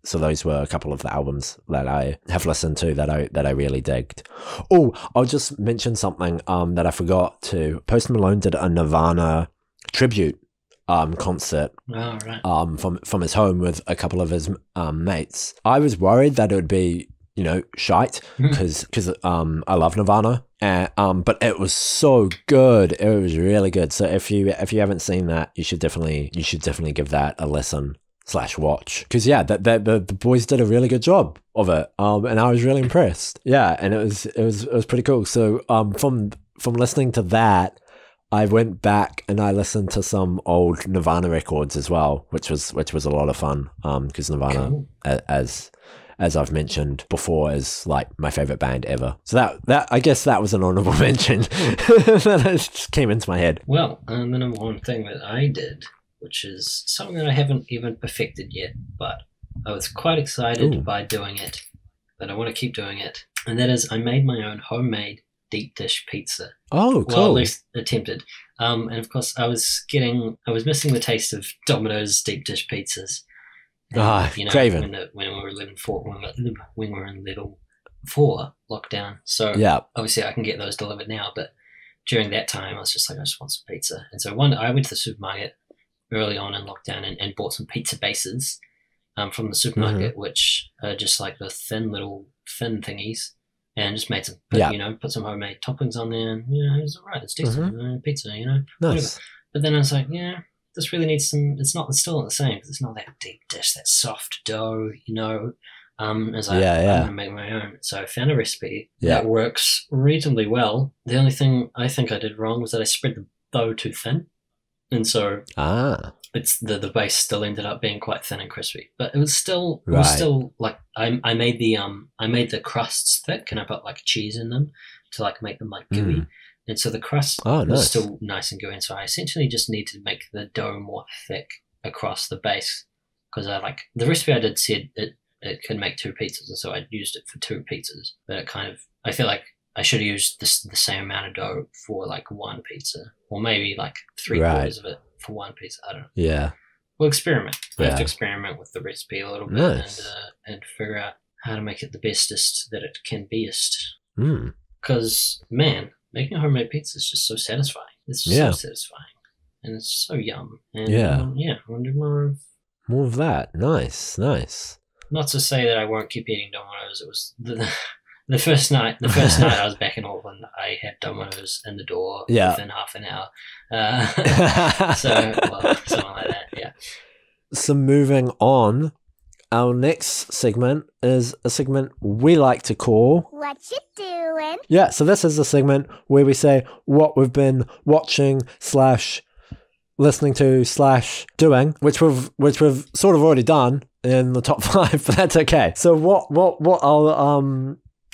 So those were a couple of the albums that I have listened to that I really digged. Oh, I'll just mention something that I forgot to. Post Malone did a Nirvana tribute concert from his home with a couple of his mates. I was worried that it would be, you know, shite, because I love Nirvana, but it was so good. It was really good. So if you haven't seen that, you should definitely give that a listen / watch, because the boys did a really good job of it, and I was really impressed. Yeah, and it was pretty cool. So from listening to that, I went back and I listened to some old Nirvana records as well, which was a lot of fun, because Nirvana, as I've mentioned before, is like my favorite band ever. So that I guess that was an honorable mention that just came into my head. Well, the number one thing that I did, which is something that I haven't even perfected yet, but I was quite excited by doing it, but I want to keep doing it. And that is, I made my own homemade deep dish pizza. Oh, cool. Well, at least attempted. And of course, I was missing the taste of Domino's deep dish pizzas. And, you know, Craving. When we were in level 4 lockdown. So obviously I can get those delivered now, but during that time I was just like, I just want some pizza. And so I went to the supermarket early on in lockdown and bought some pizza bases from the supermarket, which are just like the thin thingies, and just made some, put some homemade toppings on there, and, you know, it was all right. It's decent pizza, you know. Nice. Whatever. But then I was like, this really needs some. It's still not the same, because it's not that deep dish, that soft dough, you know. As I'm going to make my own. So I found a recipe that works reasonably well. The only thing I think I did wrong was that I spread the dough too thin. And so it's the base still ended up being quite thin and crispy, but it was still like I made the crusts thick, and I put like cheese in them to like make them like gooey, and so the crust was still nice and gooey. And so I essentially just need to make the dough more thick across the base, because the recipe I did said it could make 2 pizzas, and so I used it for 2 pizzas. But I feel like I should have used the same amount of dough for like 1 pizza, or maybe like 3/4 of it for 1 pizza. I don't know. Yeah. We'll experiment. I have to experiment with the recipe a little bit and figure out how to make it the bestest that it can beest. Because, man, making a homemade pizza is just so satisfying. It's so satisfying. And it's so yum. And I want to do more of that. Nice. Not to say that I won't keep eating Domino's. It was the first night I was back in Auckland, I had Domino's in the door within half an hour. Something like that, yeah. So moving on, our next segment is a segment we like to call What You Doing? Yeah, so this is a segment where we say what we've been watching / listening to / doing, which we've sort of already done in the top 5, but that's okay. So what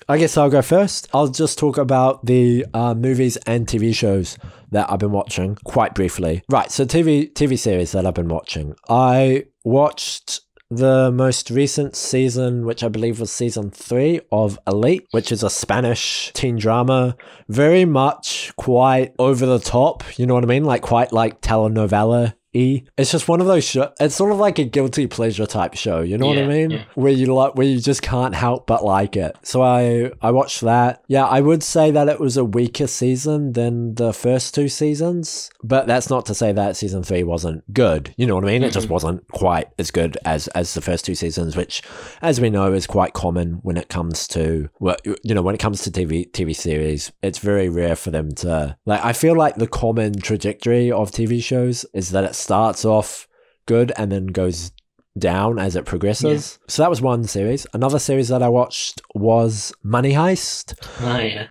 I guess I'll go first. I'll just talk about the movies and TV shows that I've been watching quite briefly. Right, so TV series that I've been watching. I watched the most recent season, which I believe was season 3 of Elite, which is a Spanish teen drama. Very much quite over the top, you know what I mean? Like quite like telenovela. It's just one of those shows. It's sort of like a guilty pleasure type show, you know what I mean? Yeah. Where you just can't help but like it. So I watched that. Yeah, I would say that it was a weaker season than the first 2 seasons, but that's not to say that season 3 wasn't good. You know what I mean? It just wasn't quite as good as the first 2 seasons, which, as we know, is quite common when it comes to when it comes to TV series. It's very rare for them to I feel like the common trajectory of TV shows is that it starts off good and then goes down as it progresses. So that was one series. Another series that I watched was Money Heist,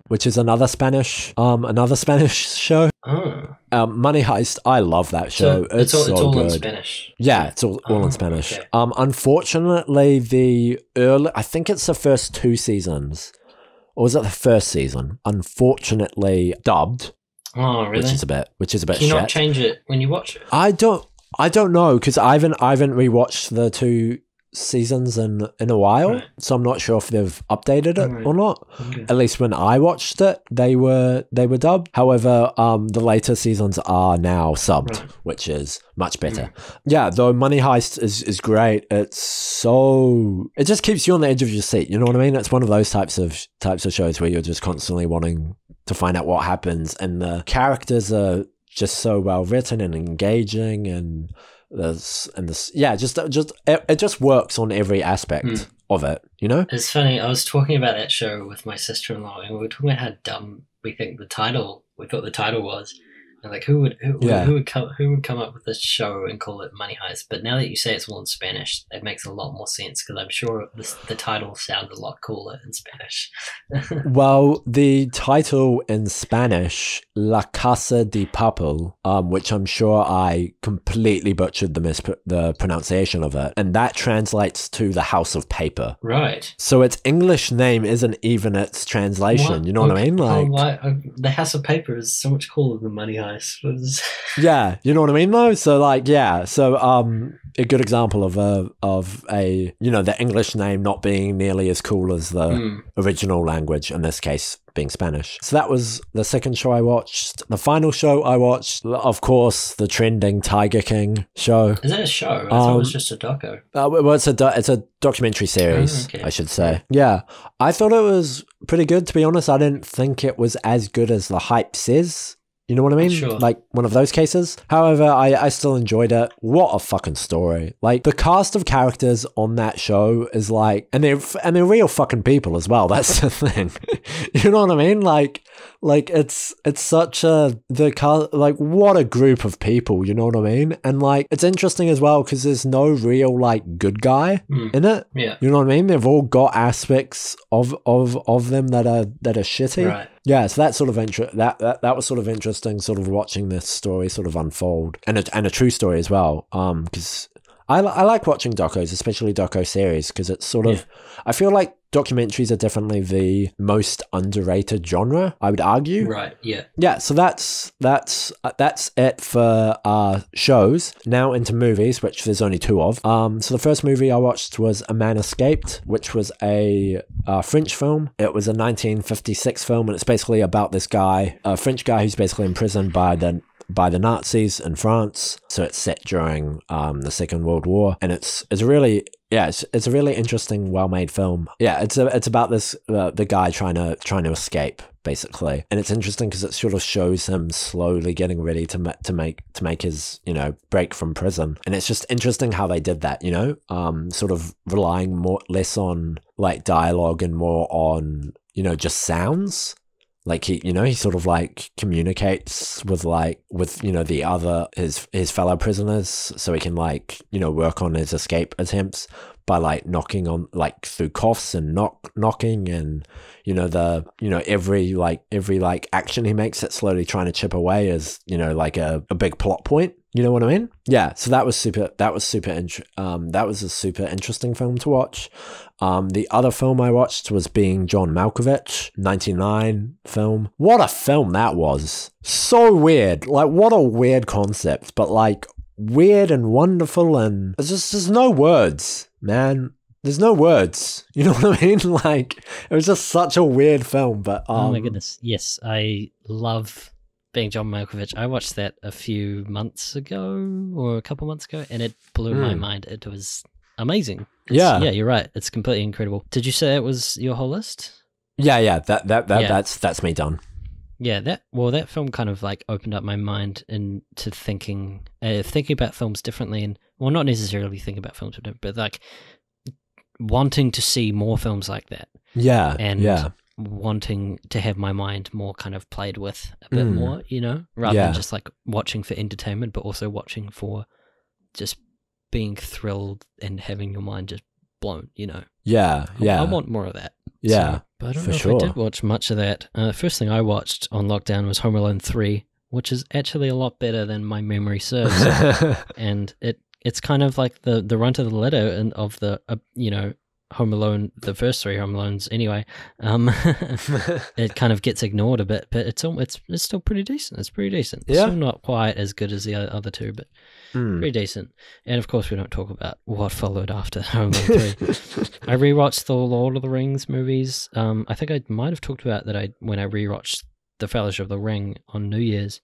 which is another Spanish show. Money Heist, I love that show. So it's all good. In Spanish. Yeah, it's all in Spanish. Okay. Unfortunately, I think it's the first 2 seasons, or was it the first season? Unfortunately, dubbed. Oh, really? Which is a bit Can you not change it when you watch it? I don't know, because I haven't rewatched the 2 seasons in a while, right. So I'm not sure if they've updated it or not. Okay. At least when I watched it, they were dubbed. However, the later seasons are now subbed, right. Which is much better. Yeah, though Money Heist is great. It just keeps you on the edge of your seat. You know what I mean? It's one of those types of shows where you're just constantly wanting to find out what happens, and the characters are just so well written and engaging, and it just works on every aspect of it, you know? It's funny, I was talking about that show with my sister-in-law, and we were talking about how dumb we thought the title was. And like, who would come up with this show and call it Money Heist? But now that you say it's all in Spanish, it makes a lot more sense, because I'm sure the title sounds a lot cooler in Spanish. Well, the title in Spanish, La Casa de Papel, which I'm sure I completely butchered the pronunciation of it, and that translates to the House of Paper. Right. So its English name isn't even its translation. You know what I mean? Like, the House of Paper is so much cooler than Money Heist. Yeah, you know what I mean though. So a good example of a the English name not being nearly as cool as the original language, in this case being Spanish. So that was the second show I watched. The final show I watched, of course, the trending Tiger King show. Is it a show? I thought it was just a doco. Well, it's a documentary series, I should say. Yeah, I thought it was pretty good, to be honest. I didn't think it was as good as the hype says. You know what I mean? Sure. Like one of those cases. However, I still enjoyed it. What a fucking story. Like the cast of characters on that show is like, and they're real fucking people as well. That's the thing. You know what I mean? Like it's such what a group of people, you know what I mean? And like, it's interesting as well, because there's no real like good guy in it. Yeah. You know what I mean? They've all got aspects of them that are shitty. Right. Yeah, so that's sort of that was sort of interesting, sort of watching this story sort of unfold, and a true story as well. Because I like watching docos, especially doco series, because it's sort of, I feel like documentaries are definitely the most underrated genre, I would argue. Right. Yeah. Yeah. So that's it for shows. Now into movies, which there's only 2 of. So the first movie I watched was A Man Escaped, which was a French film. It was a 1956 film, and it's basically about this guy, a French guy who's basically imprisoned by the Nazis in France. So it's set during the Second World War, and it's a really interesting, well-made film. Yeah, it's about this the guy trying to escape, basically, and it's interesting because it sort of shows him slowly getting ready to make his break from prison, and it's just interesting how they did that. Sort of relying less on like dialogue and more on just sounds. Like he sort of like communicates with the other his fellow prisoners, so he can work on his escape attempts. by like knocking on, like through coughs and knocking, and every action he makes that's slowly trying to chip away is like a big plot point. You know what I mean? Yeah. So that was a super interesting film to watch. The other film I watched was Being John Malkovich, 99 film. What a film that was. So weird. Like, what a weird concept, but like weird and wonderful, and there's no words, man. There's no words. You know what I mean? Like, it was just such a weird film, but oh my goodness. Yes, I love Being John Malkovich. I watched that a few months ago or a couple months ago, and it blew my mind. It was amazing. Yeah, you're right. It's completely incredible. Did you say it was your whole list? Yeah. That's me done. Yeah, that film kind of like opened up my mind into thinking about films differently, and well, not necessarily thinking about films differently, but like wanting to see more films like that. Yeah, and wanting to have my mind more kind of played with a bit more, rather than just like watching for entertainment, but also watching for just being thrilled and having your mind just blown, Yeah. I want more of that. Yeah, so, but I don't for know sure. if I did watch much of that. First thing I watched on lockdown was Home Alone 3, which is actually a lot better than my memory serves. And it's kind of like the run to the letter and of the Home Alone, the first three Home Alones anyway. It kind of gets ignored a bit, but it's still pretty decent. It's pretty decent. It's still not quite as good as the other two, but pretty decent. And of course, we don't talk about what followed after Home Alone 3. I rewatched the Lord of the Rings movies. I think I might have talked about that when I rewatched The Fellowship of the Ring on New Year's,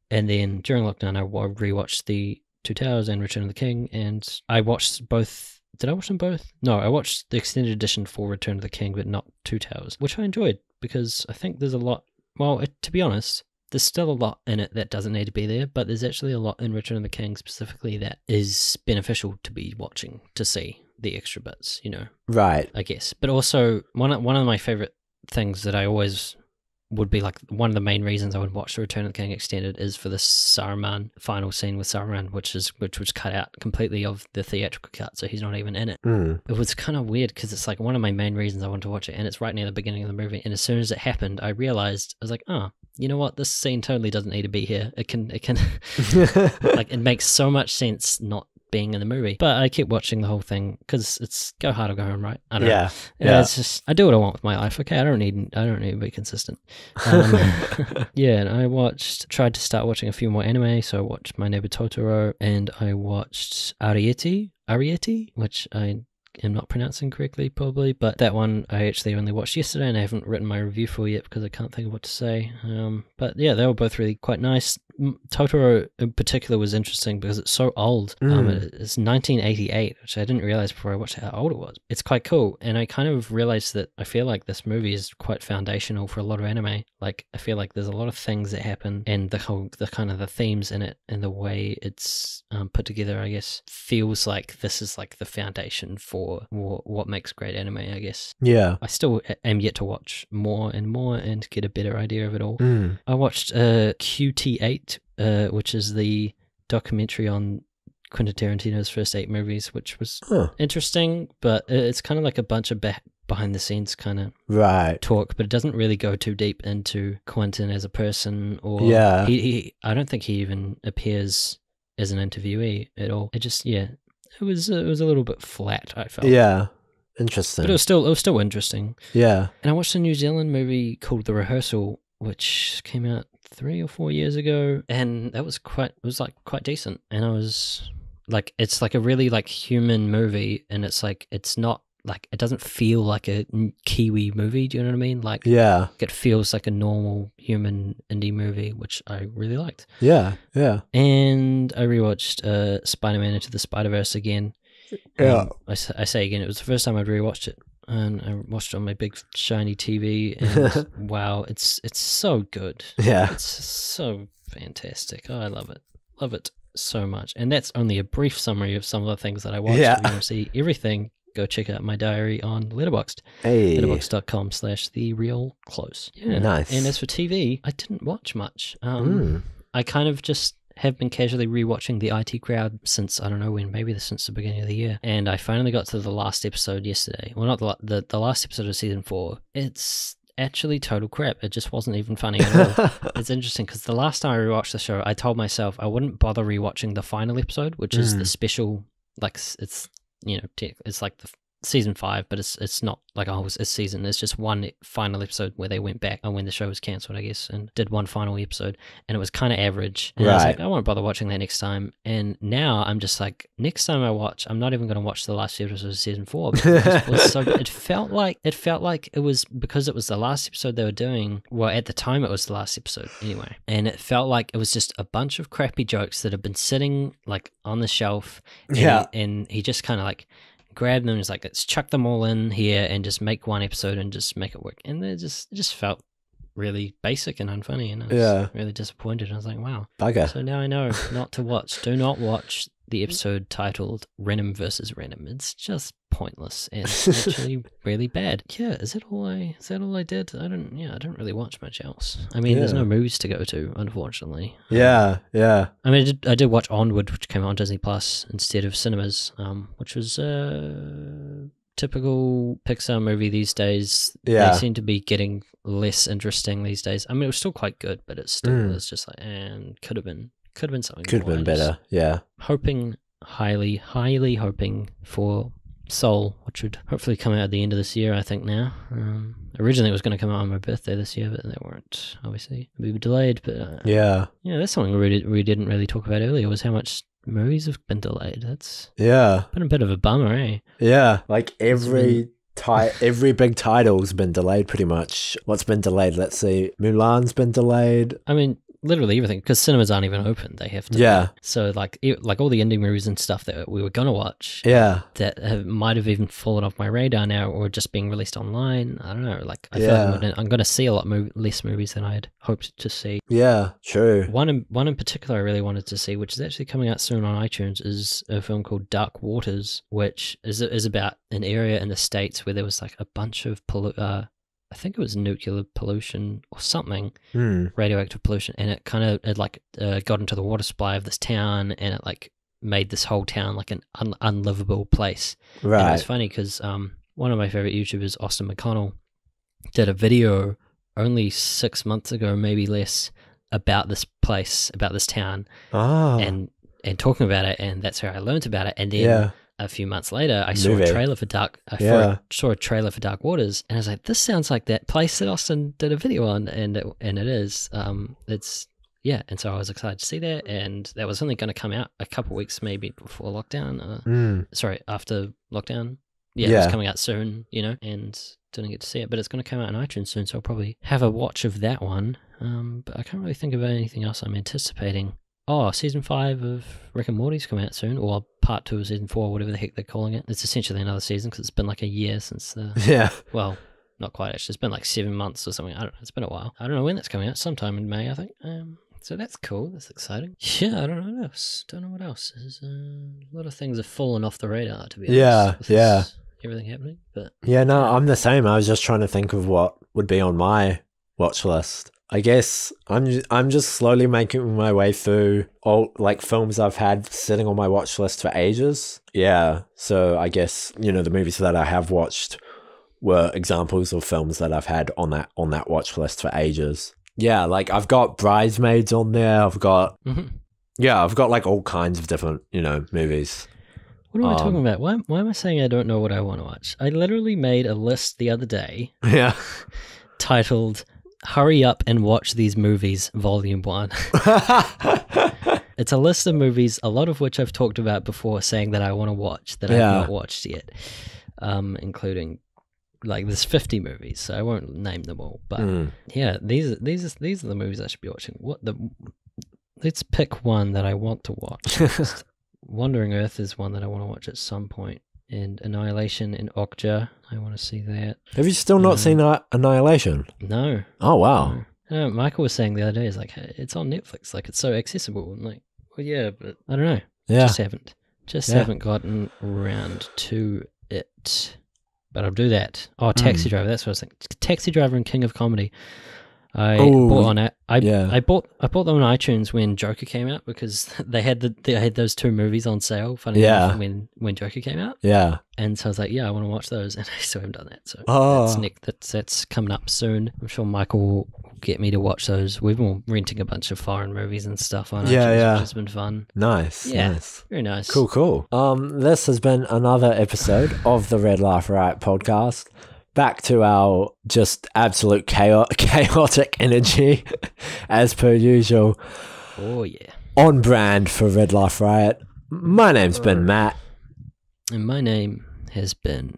and then during lockdown I rewatched the Two Towers and Return of the King, and I watched both. Did I watch them both? No, I watched the extended edition for Return of the King, but not Two Towers, which I enjoyed because I think there's a lot. Well, to be honest, there's still a lot in it that doesn't need to be there, but there's actually a lot in Return of the King specifically that is beneficial to be watching to see the extra bits, Right. I guess. But also, one of my favorite things that I always would be like one of the main reasons I would watch the Return of the King extended is for the Saruman final scene with Saruman, which was cut out completely of the theatrical cut, so he's not even in it. It was kind of weird because it's like one of my main reasons I wanted to watch it, and it's right near the beginning of the movie. And as soon as it happened, I realized I was like, oh, you know what? This scene totally doesn't need to be here. It can like it makes so much sense not being in the movie. But I keep watching the whole thing because it's go hard or go home, right? I don't know. Yeah. It's just I do what I want with my life. Okay, I don't need to be consistent. Yeah, and I tried to start watching a few more anime. So I watched My Neighbor Totoro, and I watched Ariete, which I am not pronouncing correctly probably, but that one I actually only watched yesterday, and I haven't written my review for yet because I can't think of what to say. But yeah, they were both really quite nice. Totoro in particular was interesting because it's so old. It's 1988, which I didn't realize before I watched how old it was. It's quite cool, and I kind of realized that I feel like this movie is quite foundational for a lot of anime. Like, I feel like there's a lot of things that happen, and the kind of the themes in it and the way it's put together, I guess, feels like this is like the foundation for what makes great anime, I guess. Yeah. I still am yet to watch more and more and get a better idea of it all. I watched QT8, which is the documentary on Quentin Tarantino's first 8 movies, which was interesting, but it's kind of like a bunch of behind the scenes kind of talk, but it doesn't really go too deep into Quentin as a person, or he I don't think he even appears as an interviewee at all. It just it was a little bit flat, I felt. Yeah. Interesting. But it was still interesting. Yeah. And I watched a New Zealand movie called The Rehearsal, which came out 3 or 4 years ago, and that was quite decent. And I was like, it's like a really like human movie, and it's like, it's not like, it doesn't feel like a Kiwi movie, do you know what I mean? Like, it feels like a normal human indie movie, which I really liked. Yeah. And I rewatched Spider-Man Into the Spider-Verse again. Yeah. I say again, it was the first time I'd rewatched it, and I watched it on my big shiny TV, and wow, it's so good. Yeah. It's so fantastic. Oh, I love it so much. And that's only a brief summary of some of the things that I watched. Yeah. If you want to see everything, go check out my diary on Letterboxd. Hey. Letterboxd.com/therealclose. Yeah. Nice. And as for TV, I didn't watch much. I kind of just have been casually rewatching the IT Crowd since, I don't know when, maybe since the beginning of the year. And I finally got to the last episode yesterday. Well, not the last episode of season 4. It's actually total crap. It just wasn't even funny at all. It's interesting because the last time I rewatched the show, I told myself I wouldn't bother rewatching the final episode, which is the special, like, it's, you know, it's like the season 5, but it's not like a whole season. It's just one final episode where they went back and when the show was cancelled, I guess, and did one final episode, and it was kind of average. And I was like, I won't bother watching that next time. And now I'm just like, next time I watch, I'm not even going to watch the last episode of season 4 because it was so good. It felt like it was because it was the last episode they were doing. Well, at the time it was the last episode anyway, and it felt like it was just a bunch of crappy jokes that had been sitting like on the shelf. And he just kind of like grabbed them and was like, let's chuck them all in here and just make one episode and just make it work. And it just felt really basic and unfunny, and I was really disappointed. I was like, wow. Bugger. So now I know not to watch. Do not watch the episode titled Renham versus Renham. It's just pointless and actually really bad. Yeah, is that all I did? I don't really watch much else. I mean, there's no movies to go to, unfortunately. Yeah. I mean, I did watch Onward, which came out on Disney Plus instead of cinemas, which was a typical Pixar movie these days. They seem to be getting less interesting these days. I mean, it was still quite good, but it's still it's just like, and could have been something. Could have been better. Yeah. Hoping, highly hoping for Soul, which would hopefully come out at the end of this year, I think now. Originally it was going to come out on my birthday this year, but they weren't, obviously. We were delayed, but that's something we didn't really talk about earlier, was how much movies have been delayed. That's been a bit of a bummer, eh? Yeah, like every big title's been delayed pretty much. What's been delayed? Let's see. Mulan's been delayed. I mean, literally everything, because cinemas aren't even open. They have to. So like all the indie movies and stuff that we were gonna watch. That might have even fallen off my radar now, or just being released online. I don't know. Like I feel like I'm gonna see a lot less movies than I'd hoped to see. Yeah, true. One in particular I really wanted to see, which is actually coming out soon on iTunes, is a film called Dark Waters, which is about an area in the States where there was like a bunch of I think it was nuclear pollution or something, radioactive pollution, and it kind of got into the water supply of this town, and it like made this whole town like an unlivable place. Right. And it was funny because one of my favorite YouTubers, Austin McConnell, did a video only 6 months ago, maybe less, about this place, about this town, and talking about it, and that's how I learned about it. And then a few months later, I saw a trailer for Dark Waters, and I was like, "This sounds like that place that Austin did a video on," and it is. And so I was excited to see that, and that was only going to come out a couple weeks maybe before lockdown. After lockdown. It was coming out soon, and didn't get to see it, but it's going to come out on iTunes soon, so I'll probably have a watch of that one. But I can't really think about anything else I'm anticipating. Oh, season 5 of Rick and Morty's coming out soon, or part 2 of season 4, whatever the heck they're calling it. It's essentially another season because it's been like a year since the... Well, not quite actually. It's been like 7 months or something. I don't know. It's been a while. I don't know when that's coming out. Sometime in May, I think. So that's cool. That's exciting. Yeah, I don't know what else. There's a lot of things have fallen off the radar, to be honest. Yeah. Everything happening, but... Yeah, no, I'm the same. I was just trying to think of what would be on my watch list. I guess I'm just slowly making my way through all like films I've had sitting on my watch list for ages. Yeah, so I guess the movies that I have watched were examples of films that I've had on that watch list for ages. Yeah, like I've got Bridesmaids on there. I've got like all kinds of different movies. What am I talking about? Why am I saying I don't know what I want to watch? I literally made a list the other day. Yeah, titled Hurry Up and Watch These Movies, Volume 1. It's a list of movies, a lot of which I've talked about before, saying that I want to watch, that I've not watched yet, including, like, there's 50 movies, so I won't name them all. But, these are the movies I should be watching. Let's pick one that I want to watch. Wandering Earth is one that I want to watch at some point. And Annihilation and Okja. I want to see that. Have you still not seen Annihilation? No. Oh, wow. No. Michael was saying the other day, it's like, hey, it's on Netflix. Like, it's so accessible. I'm like, well, yeah, but I don't know. Yeah. Just haven't gotten around to it. But I'll do that. Oh, Taxi Driver. That's what I was thinking. Taxi Driver and King of Comedy. I Ooh, bought on it. yeah. I bought them on iTunes when Joker came out because they had those two movies on sale. Funny enough, when Joker came out. Yeah. And so I was like, yeah, I want to watch those, and I still haven't done that. So Oh. that's coming up soon. I'm sure Michael will get me to watch those. We've been renting a bunch of foreign movies and stuff on iTunes, which has been fun. Nice. Yeah, nice. very nice. Cool. This has been another episode of the Red Life Riot podcast. Back to our just absolute chaotic energy, as per usual. Oh yeah. On brand for Red Life Riot. My name's been Matt. And my name has been